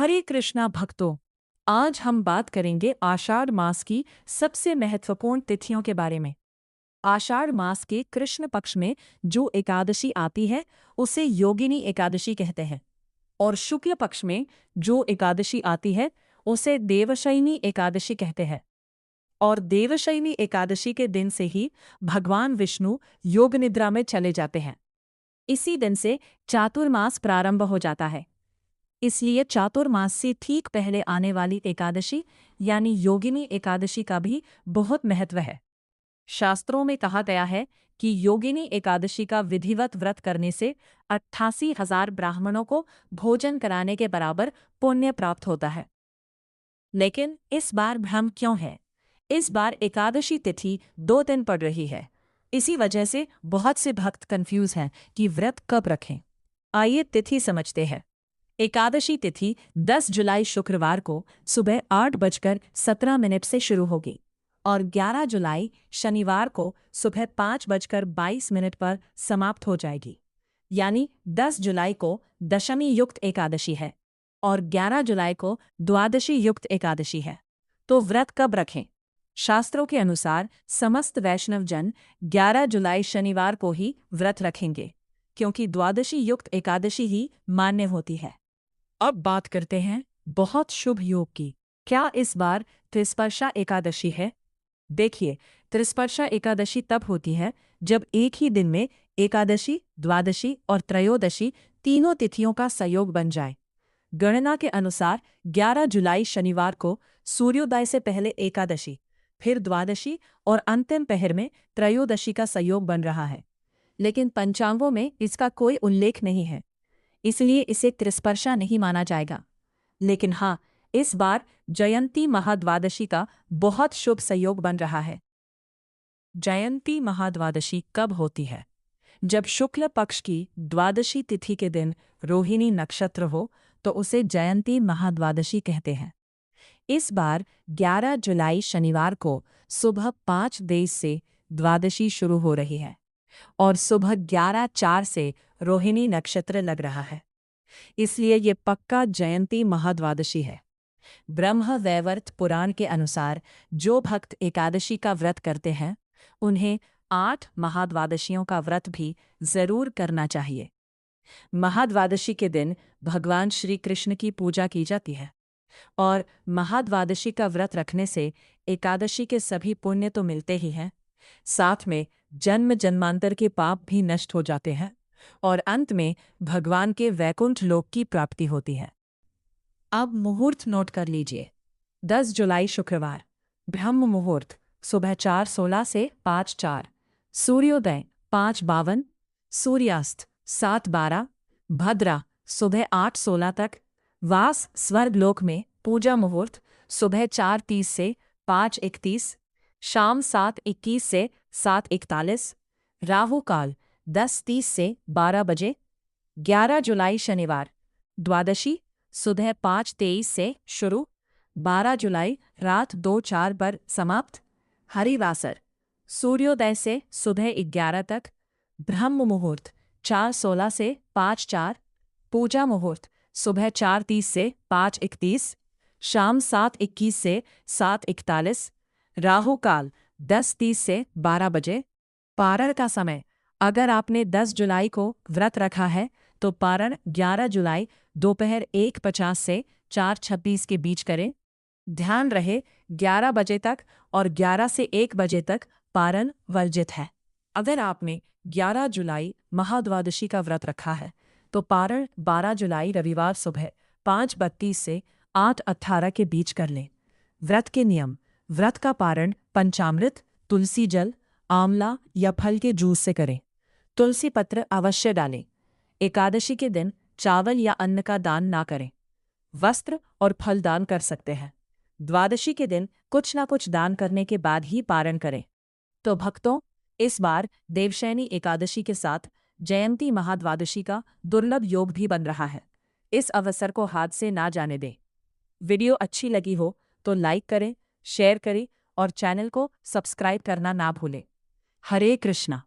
हरे कृष्णा भक्तों, आज हम बात करेंगे आषाढ़ मास की सबसे महत्वपूर्ण तिथियों के बारे में। आषाढ़ मास के कृष्ण पक्ष में जो एकादशी आती है उसे योगिनी एकादशी कहते हैं, और शुक्ल पक्ष में जो एकादशी आती है उसे देवशयनी एकादशी कहते हैं। और देवशयनी एकादशी के दिन से ही भगवान विष्णु योग निद्रा में चले जाते हैं। इसी दिन से चातुर्मास प्रारंभ हो जाता है। इसलिए चातुर्मास से ठीक पहले आने वाली एकादशी यानी योगिनी एकादशी का भी बहुत महत्व है। शास्त्रों में कहा गया है कि योगिनी एकादशी का विधिवत व्रत करने से 88,000 ब्राह्मणों को भोजन कराने के बराबर पुण्य प्राप्त होता है। लेकिन इस बार भ्रम क्यों है? इस बार एकादशी तिथि 2 दिन पड़ रही है। इसी वजह से बहुत से भक्त कंफ्यूज हैं कि व्रत कब रखें। आइए तिथि समझते हैं। एकादशी तिथि 10 जुलाई शुक्रवार को सुबह 8:17 से शुरू होगी और 11 जुलाई शनिवार को सुबह 5:22 पर समाप्त हो जाएगी। यानी 10 जुलाई को दशमी युक्त एकादशी है और 11 जुलाई को द्वादशी युक्त एकादशी है। तो व्रत कब रखें? शास्त्रों के अनुसार समस्त वैष्णव जन 11 जुलाई शनिवार को ही व्रत रखेंगे, क्योंकि द्वादशी युक्त एकादशी ही मान्य होती है। अब बात करते हैं बहुत शुभ योग की। क्या इस बार त्रिस्पर्शा एकादशी है? देखिए, त्रिस्पर्शा एकादशी तब होती है जब एक ही दिन में एकादशी, द्वादशी और त्रयोदशी तीनों तिथियों का संयोग बन जाए। गणना के अनुसार 11 जुलाई शनिवार को सूर्योदय से पहले एकादशी, फिर द्वादशी और अंतिम पहर में त्रयोदशी का संयोग बन रहा है, लेकिन पंचांगों में इसका कोई उल्लेख नहीं है, इसलिए इसे त्रिस्पर्शा नहीं माना जाएगा। लेकिन हाँ, इस बार जयंती महाद्वादशी का बहुत शुभ संयोग बन रहा है। जयंती महाद्वादशी कब होती है? जब शुक्ल पक्ष की द्वादशी तिथि के दिन रोहिणी नक्षत्र हो तो उसे जयंती महाद्वादशी कहते हैं। इस बार 11 जुलाई शनिवार को सुबह 5:23 से द्वादशी शुरू हो रही है और सुबह 11:04 से रोहिणी नक्षत्र लग रहा है, इसलिए ये पक्का जयंती महाद्वादशी है। ब्रह्म वैवर्त पुराण के अनुसार जो भक्त एकादशी का व्रत करते हैं उन्हें 8 महाद्वादशियों का व्रत भी जरूर करना चाहिए। महाद्वादशी के दिन भगवान श्री कृष्ण की पूजा की जाती है और महाद्वादशी का व्रत रखने से एकादशी के सभी पुण्य तो मिलते ही हैं, साथ में जन्म जन्मांतर के पाप भी नष्ट हो जाते हैं और अंत में भगवान के वैकुंठ लोक की प्राप्ति होती है। अब मुहूर्त नोट कर लीजिए। 10 जुलाई शुक्रवार, ब्रह्म मुहूर्त सुबह 4:16 से 5:04, सूर्योदय 5:52, सूर्यास्त 7:12, भद्रा सुबह 8:16 तक, वास स्वर्गलोक में पूजा मुहूर्त सुबह 4:30 से 5:31, शाम 7:21 से 7:41, राहु काल 10:30 से 12 बजे। 11 जुलाई शनिवार, द्वादशी सुबह 5:23 से शुरू, 12 जुलाई रात 2:04 पर समाप्त। हरिवासर सूर्योदय से सुबह 11 तक, ब्रह्म मुहूर्त 4:16 से 5:04, पूजा मुहूर्त सुबह 4:30 से 5:31, शाम 7:21 से 7:41, राहु काल 10:30 से 12 बजे। पारण का समय, अगर आपने 10 जुलाई को व्रत रखा है तो पारण 11 जुलाई दोपहर 1:50 से 4:26 के बीच करें। ध्यान रहे, 11 बजे तक और 11 से 1 बजे तक पारण वर्जित है। अगर आपने 11 जुलाई महाद्वादशी का व्रत रखा है तो पारण 12 जुलाई रविवार सुबह 5:32 से 8:18 के बीच कर लें। व्रत के नियम: व्रत का पारण पंचामृत, तुलसी जल, आंवला या फल के जूस से करें। तुलसी पत्र अवश्य डालें। एकादशी के दिन चावल या अन्न का दान ना करें। वस्त्र और फल दान कर सकते हैं। द्वादशी के दिन कुछ ना कुछ दान करने के बाद ही पारण करें। तो भक्तों, इस बार देवशयनी एकादशी के साथ जयंती महाद्वादशी का दुर्लभ योग भी बन रहा है। इस अवसर को हाथ से ना जाने दें। वीडियो अच्छी लगी हो तो लाइक करें, शेयर करें और चैनल को सब्सक्राइब करना ना भूलें। हरे कृष्णा।